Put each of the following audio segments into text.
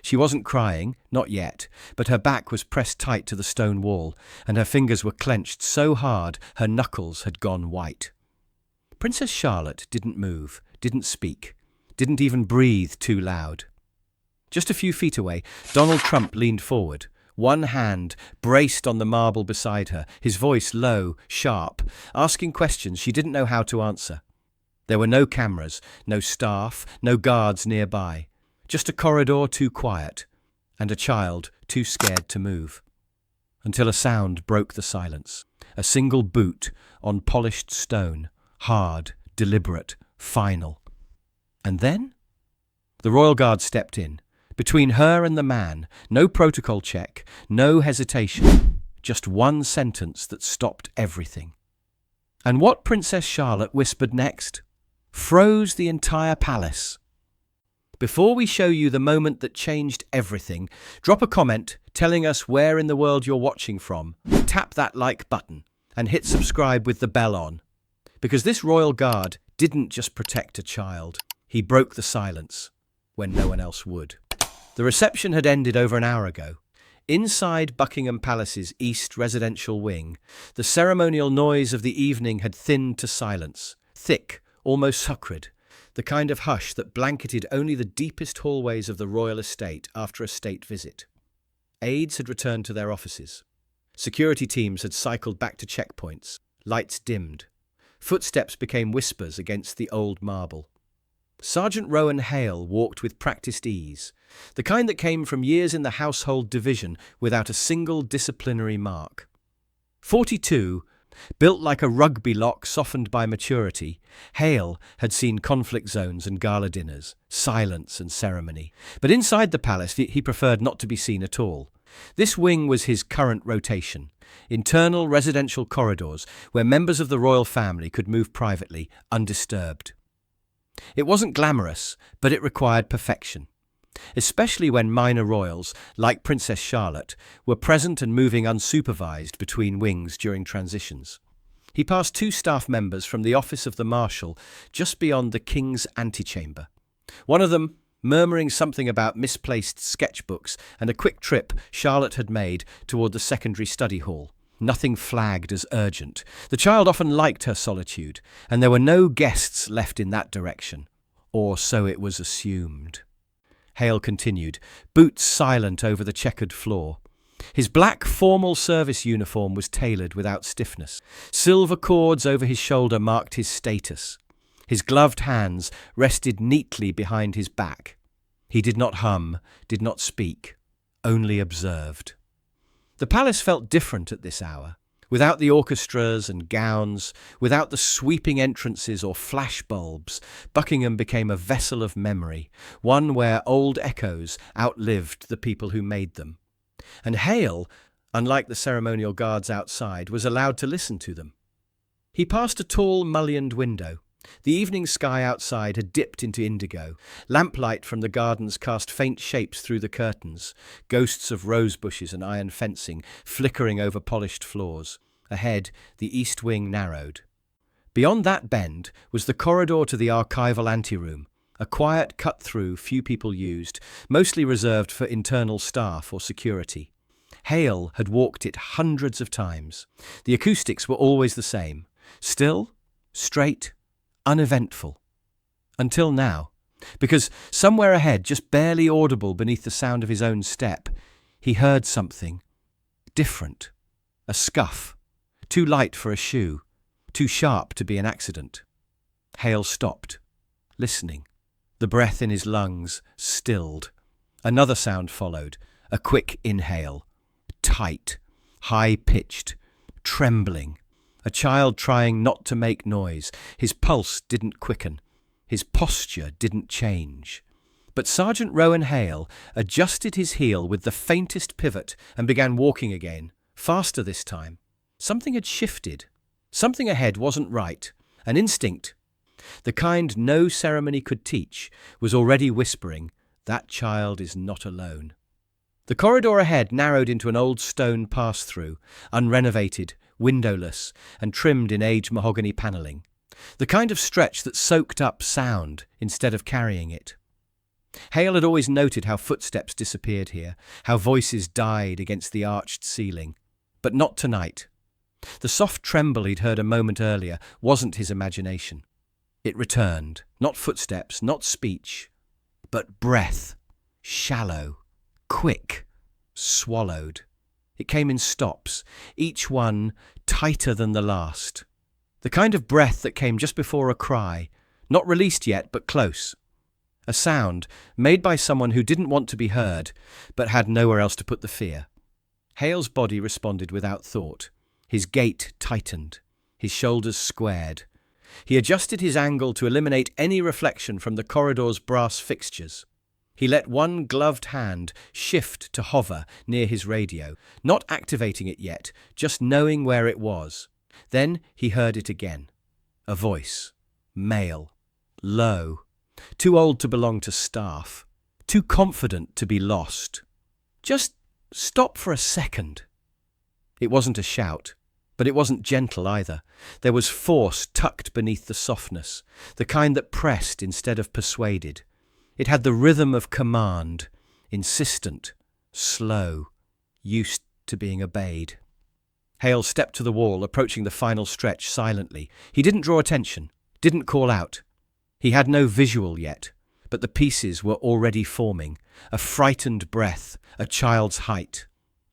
She wasn't crying, not yet, but her back was pressed tight to the stone wall, and her fingers were clenched so hard her knuckles had gone white. Princess Charlotte didn't move, didn't speak, didn't even breathe too loud. Just a few feet away, Donald Trump leaned forward, one hand braced on the marble beside her, his voice low, sharp, asking questions she didn't know how to answer. There were no cameras, no staff, no guards nearby, just a corridor too quiet, and a child too scared to move. Until a sound broke the silence, a single boot on polished stone, hard, deliberate, final. And then? The royal guard stepped in. Between her and the man, no protocol check, no hesitation, just one sentence that stopped everything. And what Princess Charlotte whispered next froze the entire palace. Before we show you the moment that changed everything, drop a comment telling us where in the world you're watching from, tap that like button, and hit subscribe with the bell on. Because this royal guard didn't just protect a child, he broke the silence when no one else would. The reception had ended over an hour ago. Inside Buckingham Palace's East residential wing, the ceremonial noise of the evening had thinned to silence, thick, almost sacred, the kind of hush that blanketed only the deepest hallways of the royal estate after a state visit. Aides had returned to their offices. Security teams had cycled back to checkpoints. Lights dimmed. Footsteps became whispers against the old marble. Sergeant Rowan Hale walked with practiced ease, the kind that came from years in the household division without a single disciplinary mark. 42, built like a rugby lock softened by maturity, Hale had seen conflict zones and gala dinners, silence and ceremony. But inside the palace, he preferred not to be seen at all. This wing was his current rotation, internal residential corridors where members of the royal family could move privately, undisturbed. It wasn't glamorous, but it required perfection, especially when minor royals, like Princess Charlotte, were present and moving unsupervised between wings during transitions. He passed two staff members from the office of the Marshal just beyond the King's antechamber. One of them murmuring something about misplaced sketchbooks and a quick trip Charlotte had made toward the secondary study hall. Nothing flagged as urgent. The child often liked her solitude, and there were no guests left in that direction. Or so it was assumed. Hale continued, boots silent over the checkered floor. His black formal service uniform was tailored without stiffness. Silver cords over his shoulder marked his status. His gloved hands rested neatly behind his back. He did not hum, did not speak, only observed. The palace felt different at this hour. Without the orchestras and gowns, without the sweeping entrances or flash bulbs, Buckingham became a vessel of memory, one where old echoes outlived the people who made them. And Hale, unlike the ceremonial guards outside, was allowed to listen to them. He passed a tall, mullioned window. The evening sky outside had dipped into indigo. Lamplight from the gardens cast faint shapes through the curtains, ghosts of rose bushes and iron fencing flickering over polished floors. Ahead, the east wing narrowed. Beyond that bend was the corridor to the archival anteroom, a quiet cut-through few people used, mostly reserved for internal staff or security. Hale had walked it hundreds of times. The acoustics were always the same. Still, straight, uneventful. Until now, because somewhere ahead, just barely audible beneath the sound of his own step, he heard something different. A scuff, too light for a shoe, too sharp to be an accident. Hale stopped, listening. The breath in his lungs stilled. Another sound followed, a quick inhale. Tight, high-pitched, trembling. A child trying not to make noise. His pulse didn't quicken. His posture didn't change. But Sergeant Rowan Hale adjusted his heel with the faintest pivot and began walking again, faster this time. Something had shifted. Something ahead wasn't right. An instinct, the kind no ceremony could teach, was already whispering, "That child is not alone." The corridor ahead narrowed into an old stone pass-through, unrenovated, windowless, and trimmed in aged mahogany panelling. The kind of stretch that soaked up sound instead of carrying it. Hale had always noted how footsteps disappeared here, how voices died against the arched ceiling. But not tonight. The soft tremble he'd heard a moment earlier wasn't his imagination. It returned. Not footsteps, not speech, but breath. Shallow, quick, swallowed. It came in stops, each one tighter than the last. The kind of breath that came just before a cry, not released yet, but close. A sound made by someone who didn't want to be heard, but had nowhere else to put the fear. Hale's body responded without thought. His gait tightened, his shoulders squared. He adjusted his angle to eliminate any reflection from the corridor's brass fixtures. He let one gloved hand shift to hover near his radio, not activating it yet, just knowing where it was. Then he heard it again. A voice. Male. Low. Too old to belong to staff. Too confident to be lost. Just stop for a second. It wasn't a shout, but it wasn't gentle either. There was force tucked beneath the softness, the kind that pressed instead of persuaded. It had the rhythm of command, insistent, slow, used to being obeyed. Hale stepped to the wall, approaching the final stretch silently. He didn't draw attention, didn't call out. He had no visual yet, but the pieces were already forming. A frightened breath, a child's height,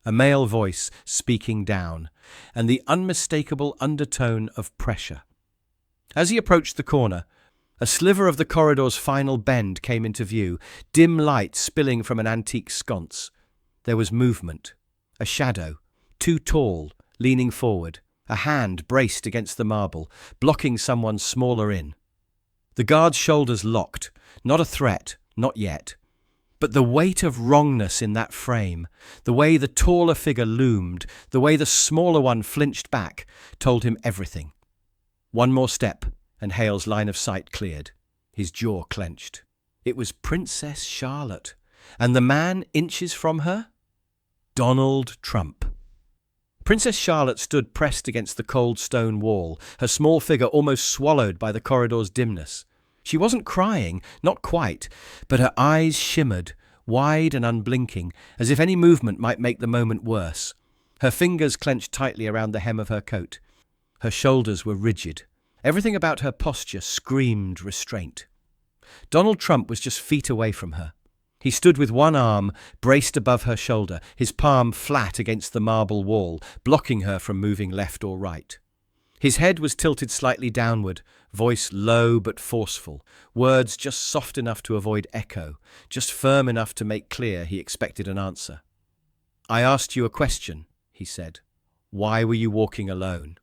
a male voice speaking down, and the unmistakable undertone of pressure. As he approached the corner, a sliver of the corridor's final bend came into view, dim light spilling from an antique sconce. There was movement, a shadow, too tall, leaning forward, a hand braced against the marble, blocking someone smaller in. The guard's shoulders locked, not a threat, not yet. But the weight of wrongness in that frame, the way the taller figure loomed, the way the smaller one flinched back, told him everything. One more step, and Hale's line of sight cleared. His jaw clenched. It was Princess Charlotte, and the man inches from her? Donald Trump. Princess Charlotte stood pressed against the cold stone wall, her small figure almost swallowed by the corridor's dimness. She wasn't crying, not quite, but her eyes shimmered, wide and unblinking, as if any movement might make the moment worse. Her fingers clenched tightly around the hem of her coat. Her shoulders were rigid. Everything about her posture screamed restraint. Donald Trump was just feet away from her. He stood with one arm braced above her shoulder, his palm flat against the marble wall, blocking her from moving left or right. His head was tilted slightly downward, voice low but forceful, words just soft enough to avoid echo, just firm enough to make clear he expected an answer. "I asked you a question," he said. "Why were you walking alone?"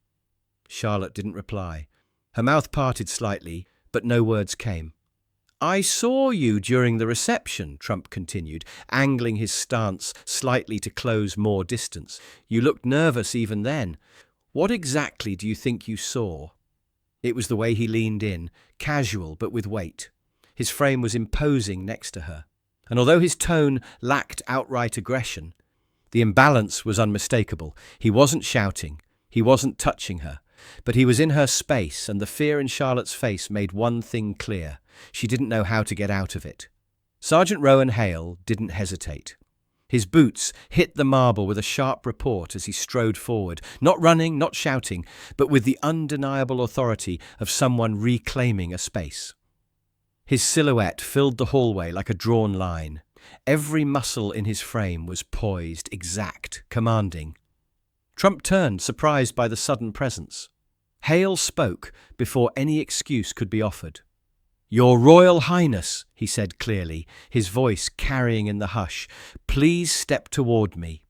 Charlotte didn't reply. Her mouth parted slightly, but no words came. "I saw you during the reception," Trump continued, angling his stance slightly to close more distance. "You looked nervous even then. What exactly do you think you saw?" It was the way he leaned in, casual but with weight. His frame was imposing next to her. And although his tone lacked outright aggression, the imbalance was unmistakable. He wasn't shouting. He wasn't touching her. But he was in her space, and the fear in Charlotte's face made one thing clear. She didn't know how to get out of it. Sergeant Rowan Hale didn't hesitate. His boots hit the marble with a sharp report as he strode forward, not running, not shouting, but with the undeniable authority of someone reclaiming a space. His silhouette filled the hallway like a drawn line. Every muscle in his frame was poised, exact, commanding. Trump turned, surprised by the sudden presence. Hale spoke before any excuse could be offered. "Your Royal Highness," he said clearly, his voice carrying in the hush, "please step toward me."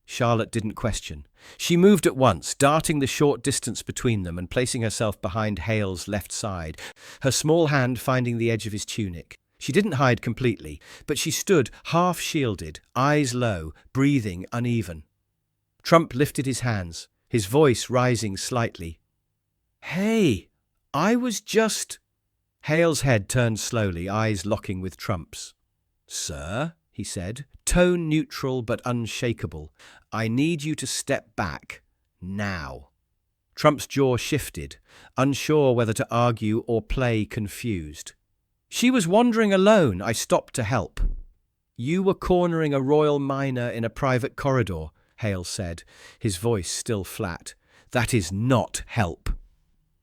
Charlotte didn't question. She moved at once, darting the short distance between them and placing herself behind Hale's left side, her small hand finding the edge of his tunic. She didn't hide completely, but she stood half-shielded, eyes low, breathing uneven. Trump lifted his hands, his voice rising slightly. "Hey, I was just—" Hale's head turned slowly, eyes locking with Trump's. "Sir," he said, tone neutral but unshakable, "I need you to step back. Now." Trump's jaw shifted, unsure whether to argue or play confused. She was wandering alone. I stopped to help. You were cornering a royal minor in a private corridor, Hale said, his voice still flat. That is not help.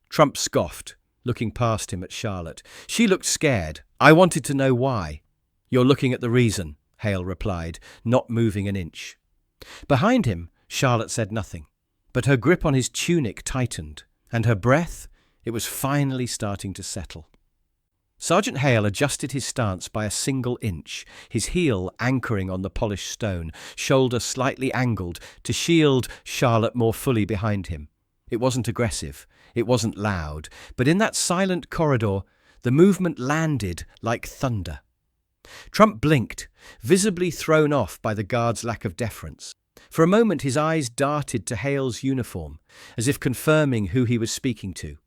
Trump scoffed, looking past him at Charlotte. She looked scared. I wanted to know why. You're looking at the reason, Hale replied, not moving an inch. Behind him, Charlotte said nothing, but her grip on his tunic tightened, and her breath, it was finally starting to settle. Sergeant Hale adjusted his stance by a single inch, his heel anchoring on the polished stone, shoulder slightly angled to shield Charlotte more fully behind him. It wasn't aggressive, it wasn't loud, but in that silent corridor, the movement landed like thunder. Trump blinked, visibly thrown off by the guard's lack of deference. For a moment his eyes darted to Hale's uniform, as if confirming who he was speaking to.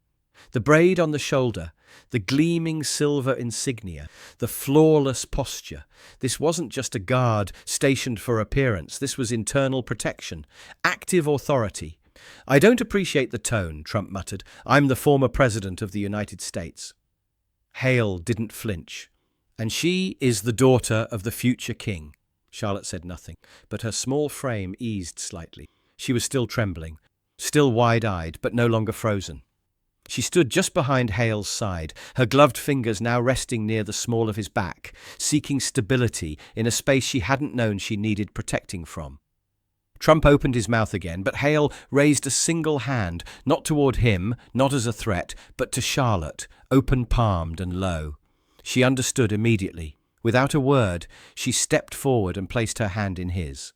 The braid on the shoulder, the gleaming silver insignia, the flawless posture. This wasn't just a guard stationed for appearance, this was internal protection, active authority. I don't appreciate the tone, Trump muttered. I'm the former president of the United States. Hale didn't flinch. And she is the daughter of the future king. Charlotte said nothing, but her small frame eased slightly. She was still trembling, still wide-eyed, but no longer frozen. She stood just behind Hale's side, her gloved fingers now resting near the small of his back, seeking stability in a space she hadn't known she needed protecting from. Trump opened his mouth again, but Hale raised a single hand, not toward him, not as a threat, but to Charlotte, open-palmed and low. She understood immediately. Without a word, she stepped forward and placed her hand in his.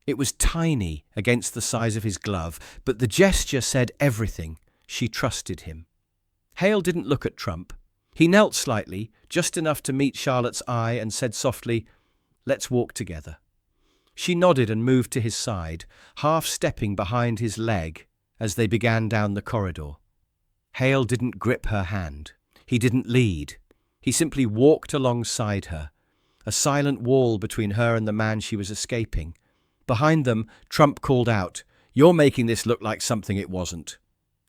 It was tiny against the size of his glove, but the gesture said everything. She trusted him. Hale didn't look at Trump. He knelt slightly, just enough to meet Charlotte's eye, and said softly, "Let's walk together." She nodded and moved to his side, half stepping behind his leg as they began down the corridor. Hale didn't grip her hand. He didn't lead. He simply walked alongside her, a silent wall between her and the man she was escaping. Behind them, Trump called out, "You're making this look like something it wasn't."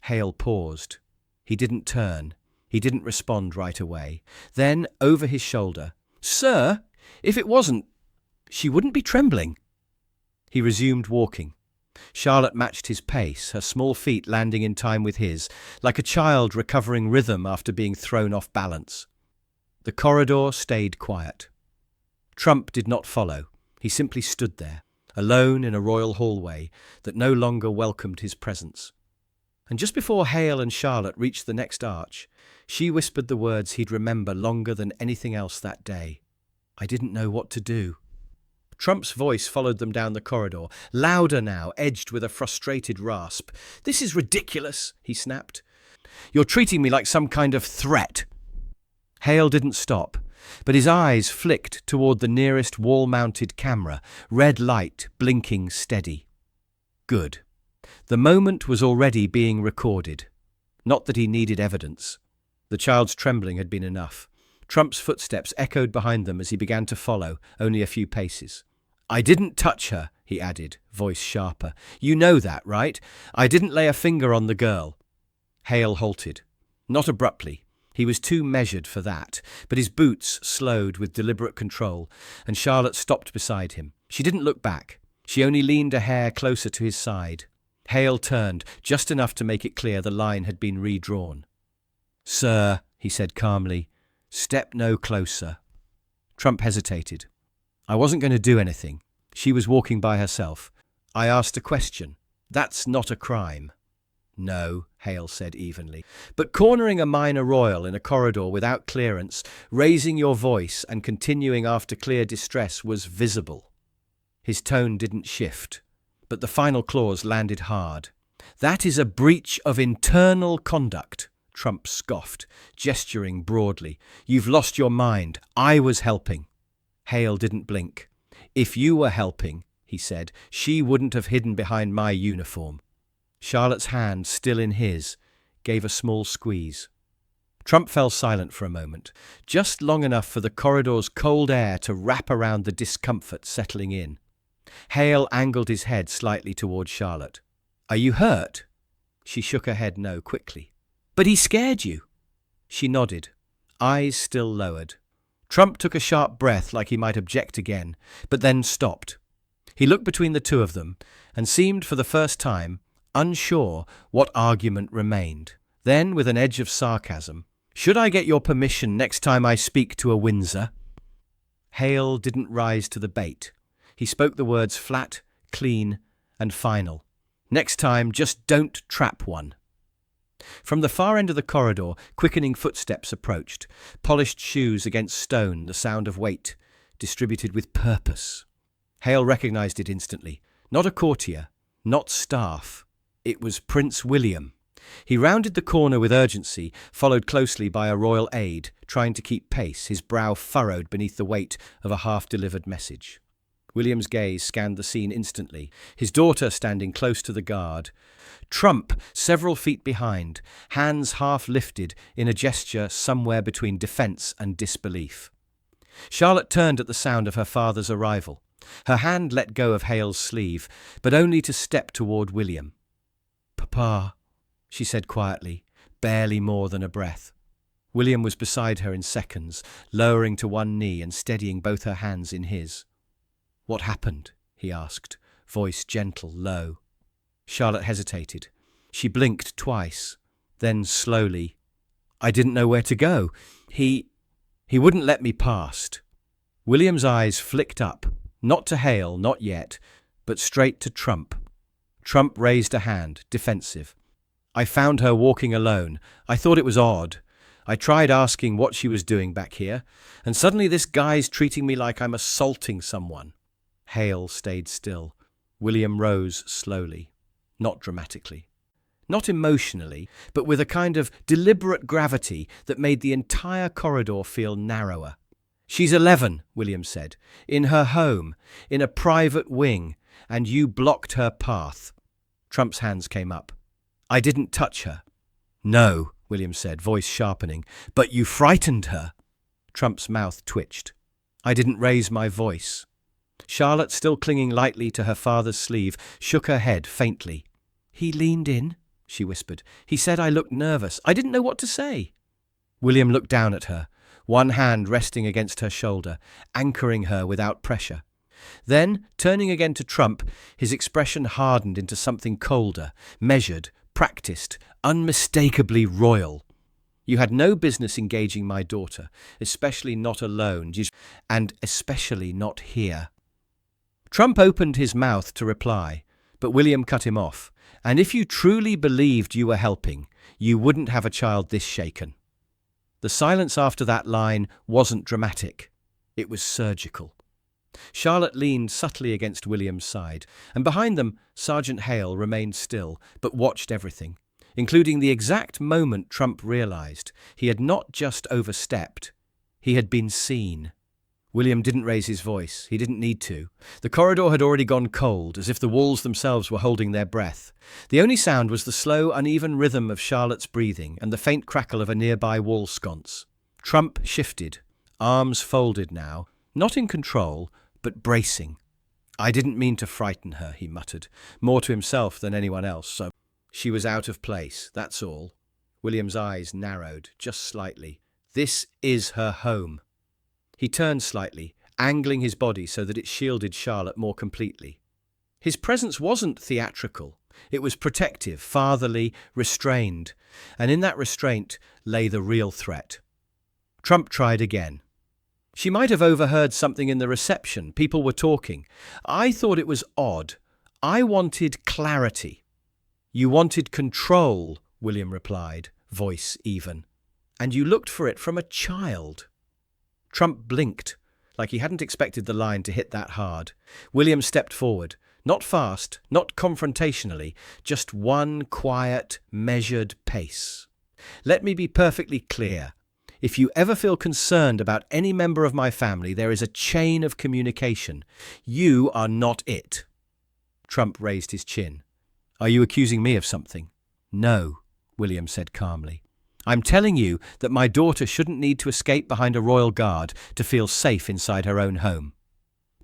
Hale paused. He didn't turn. He didn't respond right away. Then, over his shoulder, "Sir, if it wasn't, she wouldn't be trembling." He resumed walking. Charlotte matched his pace, her small feet landing in time with his, like a child recovering rhythm after being thrown off balance. The corridor stayed quiet. Trump did not follow. He simply stood there, alone in a royal hallway that no longer welcomed his presence. And just before Hale and Charlotte reached the next arch, she whispered the words he'd remember longer than anything else that day. "I didn't know what to do." Trump's voice followed them down the corridor, louder now, edged with a frustrated rasp. "This is ridiculous," he snapped. "You're treating me like some kind of threat." Hale didn't stop, but his eyes flicked toward the nearest wall-mounted camera, red light blinking steady. Good. The moment was already being recorded. Not that he needed evidence. The child's trembling had been enough. Trump's footsteps echoed behind them as he began to follow, only a few paces. "I didn't touch her," he added, voice sharper. "You know that, right? I didn't lay a finger on the girl." Hale halted. Not abruptly. He was too measured for that, but his boots slowed with deliberate control, and Charlotte stopped beside him. She didn't look back. She only leaned a hair closer to his side. Hale turned, just enough to make it clear the line had been redrawn. "Sir," he said calmly, "step no closer." Trump hesitated. "I wasn't going to do anything. She was walking by herself. I asked a question. That's not a crime." "No," Hale said evenly. "But cornering a minor royal in a corridor without clearance, raising your voice and continuing after clear distress was visible." His tone didn't shift, but the final clause landed hard. "That is a breach of internal conduct," Trump scoffed, gesturing broadly. "You've lost your mind. I was helping." Hale didn't blink. "If you were helping," he said, "she wouldn't have hidden behind my uniform." Charlotte's hand, still in his, gave a small squeeze. Trump fell silent for a moment, just long enough for the corridor's cold air to wrap around the discomfort settling in. Hale angled his head slightly toward Charlotte. "Are you hurt?" She shook her head no quickly. "But he scared you." She nodded. eyes still lowered. Trump took a sharp breath like he might object again, but then stopped. He looked between the two of them and seemed, for the first time, unsure what argument remained. Then, with an edge of sarcasm, "Should I get your permission next time I speak to a Windsor?" Hale didn't rise to the bait. He spoke the words flat, clean, and final. "Next time, just don't trap one." From the far end of the corridor, quickening footsteps approached, polished shoes against stone, the sound of weight, distributed with purpose. Hale recognized it instantly. Not a courtier, not staff. It was Prince William. He rounded the corner with urgency, followed closely by a royal aide, trying to keep pace, his brow furrowed beneath the weight of a half-delivered message. William's gaze scanned the scene instantly, his daughter standing close to the guard. Trump, several feet behind, hands half lifted in a gesture somewhere between defence and disbelief. Charlotte turned at the sound of her father's arrival. Her hand let go of Hale's sleeve, but only to step toward William. "Papa," she said quietly, barely more than a breath. William was beside her in seconds, lowering to one knee and steadying both her hands in his. "What happened?" he asked, voice gentle, low. Charlotte hesitated. She blinked twice. Then slowly, "I didn't know where to go. He wouldn't let me past." William's eyes flicked up, not to Hale, not yet, but straight to Trump. Trump raised a hand, defensive. "I found her walking alone. I thought it was odd. I tried asking what she was doing back here, and suddenly this guy's treating me like I'm assaulting someone." Hale stayed still. William rose slowly, not dramatically, not emotionally, but with a kind of deliberate gravity that made the entire corridor feel narrower. "She's 11, William said, "in her home, in a private wing, and you blocked her path." Trump's hands came up. "I didn't touch her." "No," William said, voice sharpening, "but you frightened her." Trump's mouth twitched. "I didn't raise my voice." Charlotte, still clinging lightly to her father's sleeve, shook her head faintly. "He leaned in," she whispered. "He said I looked nervous. I didn't know what to say." William looked down at her, one hand resting against her shoulder, anchoring her without pressure. Then, turning again to Trump, his expression hardened into something colder, measured, practiced, unmistakably royal. "You had no business engaging my daughter, especially not alone, and especially not here." Trump opened his mouth to reply, but William cut him off. "And if you truly believed you were helping, you wouldn't have a child this shaken." The silence after that line wasn't dramatic. It was surgical. Charlotte leaned subtly against William's side, and behind them, Sergeant Hale remained still, but watched everything, including the exact moment Trump realized he had not just overstepped, he had been seen. William didn't raise his voice. He didn't need to. The corridor had already gone cold, as if the walls themselves were holding their breath. The only sound was the slow, uneven rhythm of Charlotte's breathing and the faint crackle of a nearby wall sconce. Trump shifted, arms folded now, not in control, but bracing. "I didn't mean to frighten her," he muttered, more to himself than anyone else, so she was out of place, that's all. William's eyes narrowed, just slightly. "This is her home." He turned slightly, angling his body so that it shielded Charlotte more completely. His presence wasn't theatrical. It was protective, fatherly, restrained, and in that restraint lay the real threat. Trump tried again. "She might have overheard something in the reception. People were talking. I thought it was odd. I wanted clarity." "You wanted control," William replied, voice even. "And you looked for it from a child." Trump blinked, like he hadn't expected the line to hit that hard. William stepped forward, not fast, not confrontationally, just one quiet, measured pace. "Let me be perfectly clear. If you ever feel concerned about any member of my family, there is a chain of communication. You are not it." Trump raised his chin. "Are you accusing me of something?" "No," William said calmly. "I'm telling you that my daughter shouldn't need to escape behind a royal guard to feel safe inside her own home."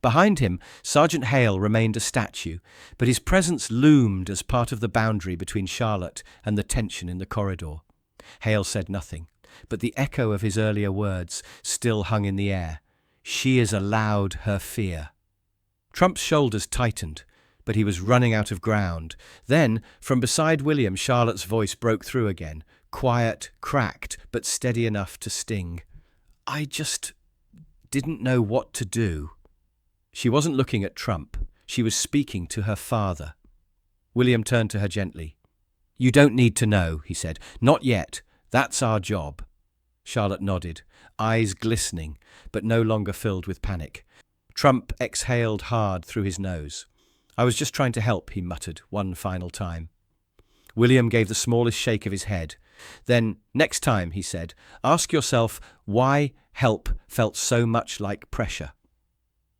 Behind him, Sergeant Hale remained a statue, but his presence loomed as part of the boundary between Charlotte and the tension in the corridor. Hale said nothing. but the echo of his earlier words still hung in the air. She is allowed her fear. Trump's shoulders tightened, but he was running out of ground. Then, from beside William, Charlotte's voice broke through again, quiet, cracked, but steady enough to sting. I just didn't know what to do. She wasn't looking at Trump. She was speaking to her father. William turned to her gently. You don't need to know, he said. Not yet. That's our job. Charlotte nodded, eyes glistening, but no longer filled with panic. Trump exhaled hard through his nose. I was just trying to help, he muttered one final time. William gave the smallest shake of his head. Then, next time, he said, ask yourself why help felt so much like pressure.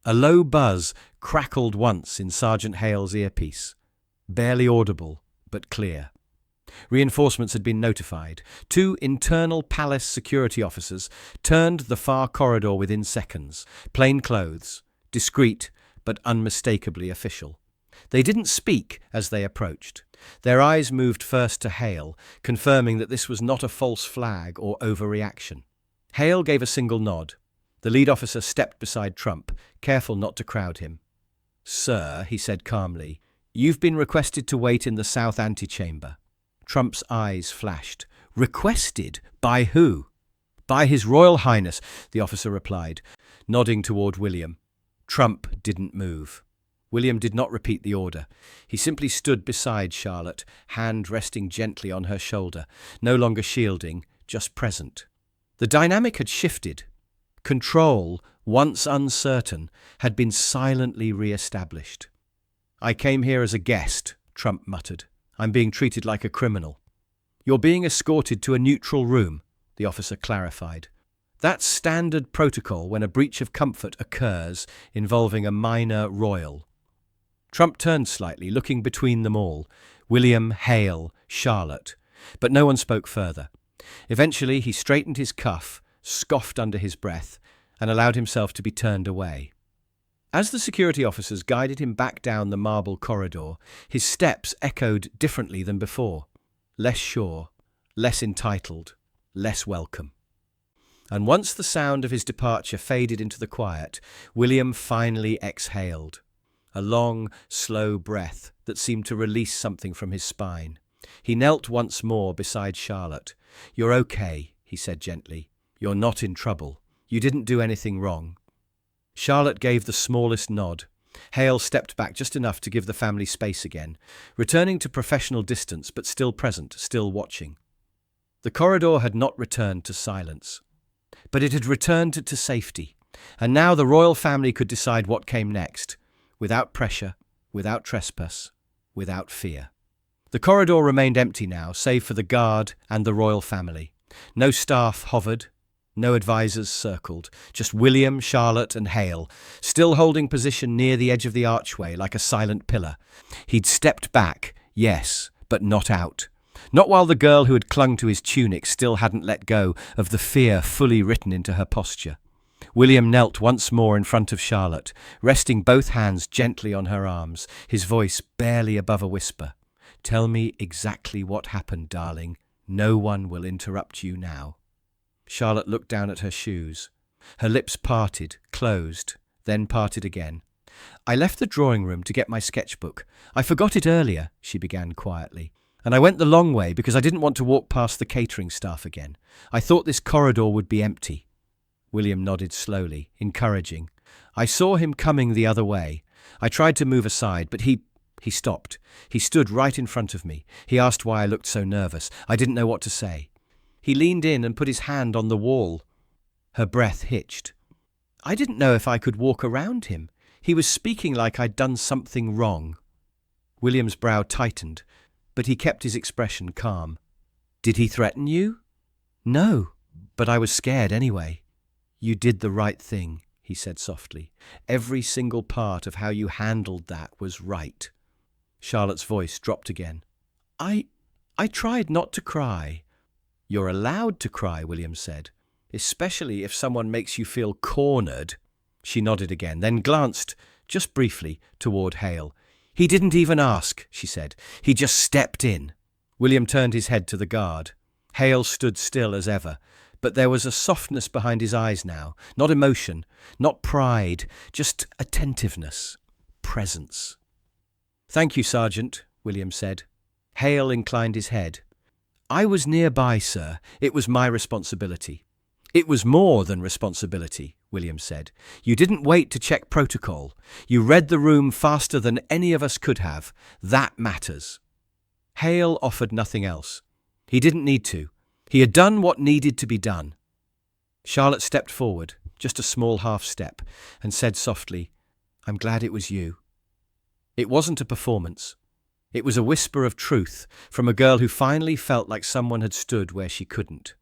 A low buzz crackled once in Sergeant Hale's earpiece, barely audible, but clear. Reinforcements had been notified. 2 internal palace security officers turned the far corridor within seconds, plain clothes, discreet but unmistakably official. They didn't speak as they approached. Their eyes moved first to Hale, confirming that this was not a false flag or overreaction. Hale gave a single nod. The lead officer stepped beside Trump, careful not to crowd him. Sir, he said calmly, you've been requested to wait in the south antechamber. Trump's eyes flashed. Requested? By who? By His Royal Highness, the officer replied, nodding toward William. Trump didn't move. William did not repeat the order. He simply stood beside Charlotte, hand resting gently on her shoulder, no longer shielding, just present. The dynamic had shifted. Control, once uncertain, had been silently re-established. I came here as a guest, Trump muttered. I'm being treated like a criminal. You're being escorted to a neutral room, the officer clarified. That's standard protocol when a breach of comfort occurs involving a minor royal. Trump turned slightly, looking between them all, William, Hale, Charlotte, but no one spoke further. Eventually he straightened his cuff, scoffed under his breath, and allowed himself to be turned away. As the security officers guided him back down the marble corridor, his steps echoed differently than before. Less sure, less entitled, less welcome. And once the sound of his departure faded into the quiet, William finally exhaled. A long, slow breath that seemed to release something from his spine. He knelt once more beside Charlotte. You're okay, he said gently. You're not in trouble. You didn't do anything wrong. Charlotte gave the smallest nod. Hale stepped back just enough to give the family space again, returning to professional distance but still present, still watching. The corridor had not returned to silence, but it had returned to safety, and now the royal family could decide what came next, without pressure, without trespass, without fear. The corridor remained empty now, save for the guard and the royal family. No staff hovered, no advisors circled, just William, Charlotte and Hale, still holding position near the edge of the archway like a silent pillar. He'd stepped back, yes, but not out. Not while the girl who had clung to his tunic still hadn't let go of the fear fully written into her posture. William knelt once more in front of Charlotte, resting both hands gently on her arms, his voice barely above a whisper. Tell me exactly what happened, darling. No one will interrupt you now. Charlotte looked down at her shoes. Her lips parted, closed, then parted again. I left the drawing room to get my sketchbook. I forgot it earlier, she began quietly. And I went the long way because I didn't want to walk past the catering staff again. I thought this corridor would be empty. William nodded slowly, encouraging. I saw him coming the other way. I tried to move aside, but he stopped. He stood right in front of me. He asked why I looked so nervous. I didn't know what to say. He leaned in and put his hand on the wall. Her breath hitched. I didn't know if I could walk around him. He was speaking like I'd done something wrong. William's brow tightened, but he kept his expression calm. Did he threaten you? No, but I was scared anyway. You did the right thing, he said softly. Every single part of how you handled that was right. Charlotte's voice dropped again. I tried not to cry. You're allowed to cry, William said, especially if someone makes you feel cornered. She nodded again, then glanced, just briefly, toward Hale. He didn't even ask, she said. He just stepped in. William turned his head to the guard. Hale stood still as ever, but there was a softness behind his eyes now, not emotion, not pride, just attentiveness, presence. "Thank you, Sergeant," William said. Hale inclined his head. "I was nearby, sir. It was my responsibility." "It was more than responsibility," William said. "You didn't wait to check protocol. You read the room faster than any of us could have. That matters." Hale offered nothing else. He didn't need to. He had done what needed to be done. Charlotte stepped forward, just a small half step, and said softly, "I'm glad it was you." It wasn't a performance. It was a whisper of truth from a girl who finally felt like someone had stood where she couldn't.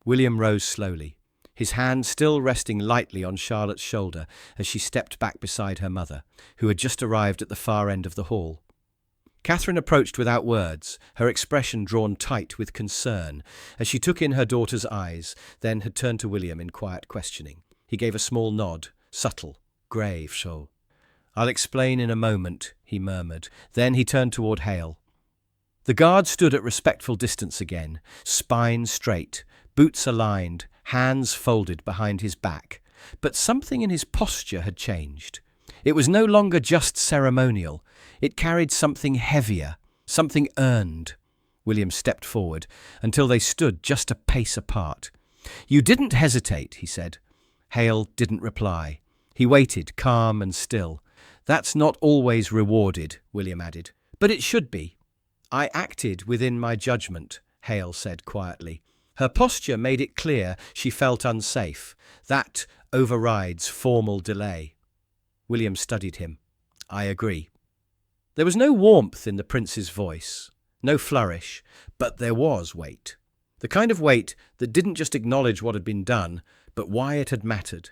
William rose slowly, his hand still resting lightly on Charlotte's shoulder as she stepped back beside her mother, who had just arrived at the far end of the hall. Catherine approached without words, her expression drawn tight with concern, as she took in her daughter's eyes, then had turned to William in quiet questioning. He gave a small nod, subtle, grave, so. "I'll explain in a moment," he murmured. Then he turned toward Hale. The guard stood at respectful distance again, spine straight, boots aligned, hands folded behind his back. But something in his posture had changed. It was no longer just ceremonial. It carried something heavier, something earned. William stepped forward until they stood just a pace apart. "You didn't hesitate," he said. Hale didn't reply. He waited, calm and still. "That's not always rewarded," William added. "But it should be." "I acted within my judgment," Hale said quietly. Her posture made it clear she felt unsafe. That overrides formal delay. William studied him. "I agree." There was no warmth in the prince's voice, no flourish, but there was weight. The kind of weight that didn't just acknowledge what had been done, but why it had mattered.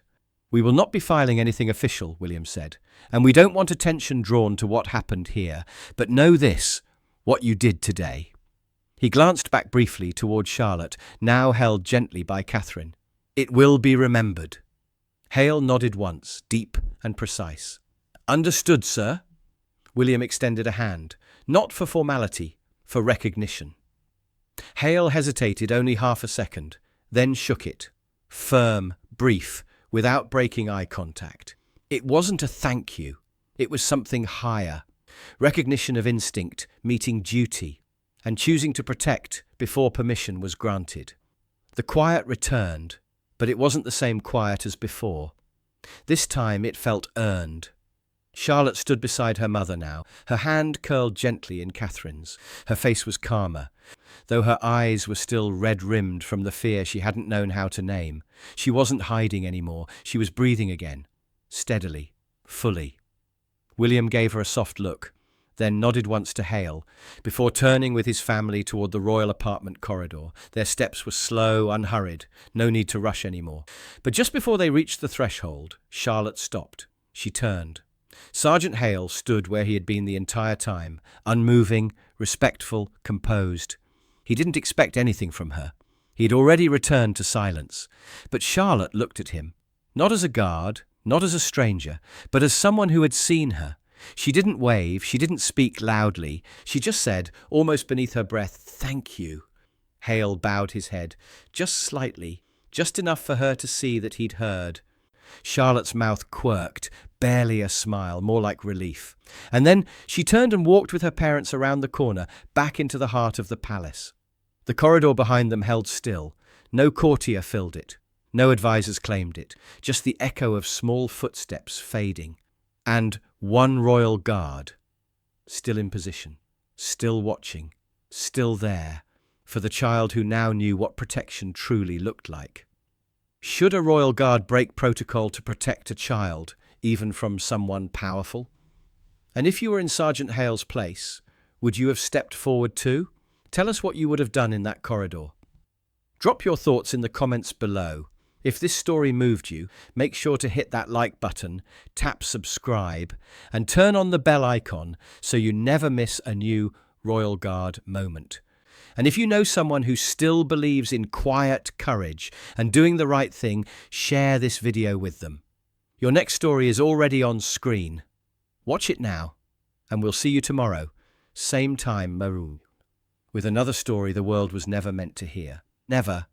"We will not be filing anything official," William said, "and we don't want attention drawn to what happened here, but know this, what you did today." He glanced back briefly toward Charlotte, now held gently by Catherine. "It will be remembered." Hale nodded once, deep and precise. "Understood, sir." William extended a hand, not for formality, for recognition. Hale hesitated only half a second, then shook it. Firm, brief, without breaking eye contact. It wasn't a thank you. It was something higher. Recognition of instinct, meeting duty, and choosing to protect before permission was granted. The quiet returned, but it wasn't the same quiet as before. This time it felt earned. Charlotte stood beside her mother now, her hand curled gently in Catherine's. Her face was calmer, though her eyes were still red-rimmed from the fear she hadn't known how to name. She wasn't hiding anymore. She was breathing again, steadily, fully. William gave her a soft look, then nodded once to Hale, before turning with his family toward the royal apartment corridor. Their steps were slow, unhurried, no need to rush anymore. But just before they reached the threshold, Charlotte stopped. She turned. Sergeant Hale stood where he had been the entire time, unmoving, respectful, composed. He didn't expect anything from her. He had already returned to silence. But Charlotte looked at him, not as a guard, not as a stranger, but as someone who had seen her. She didn't wave, she didn't speak loudly. She just said, almost beneath her breath, "Thank you." Hale bowed his head, just slightly, just enough for her to see that he'd heard. Charlotte's mouth quirked, barely a smile, more like relief. And then she turned and walked with her parents around the corner, back into the heart of the palace. The corridor behind them held still. No courtier filled it. No advisors claimed it. Just the echo of small footsteps fading. And one royal guard, still in position, still watching, still there, for the child who now knew what protection truly looked like. Should a royal guard break protocol to protect a child, even from someone powerful? And if you were in Sergeant Hale's place, would you have stepped forward too? Tell us what you would have done in that corridor. Drop your thoughts in the comments below. If this story moved you, make sure to hit that like button, tap subscribe, and turn on the bell icon so you never miss a new Royal Guard moment. And if you know someone who still believes in quiet courage and doing the right thing, share this video with them. Your next story is already on screen. Watch it now, and we'll see you tomorrow, same time, Maroon. with another story the world was never meant to hear. Never.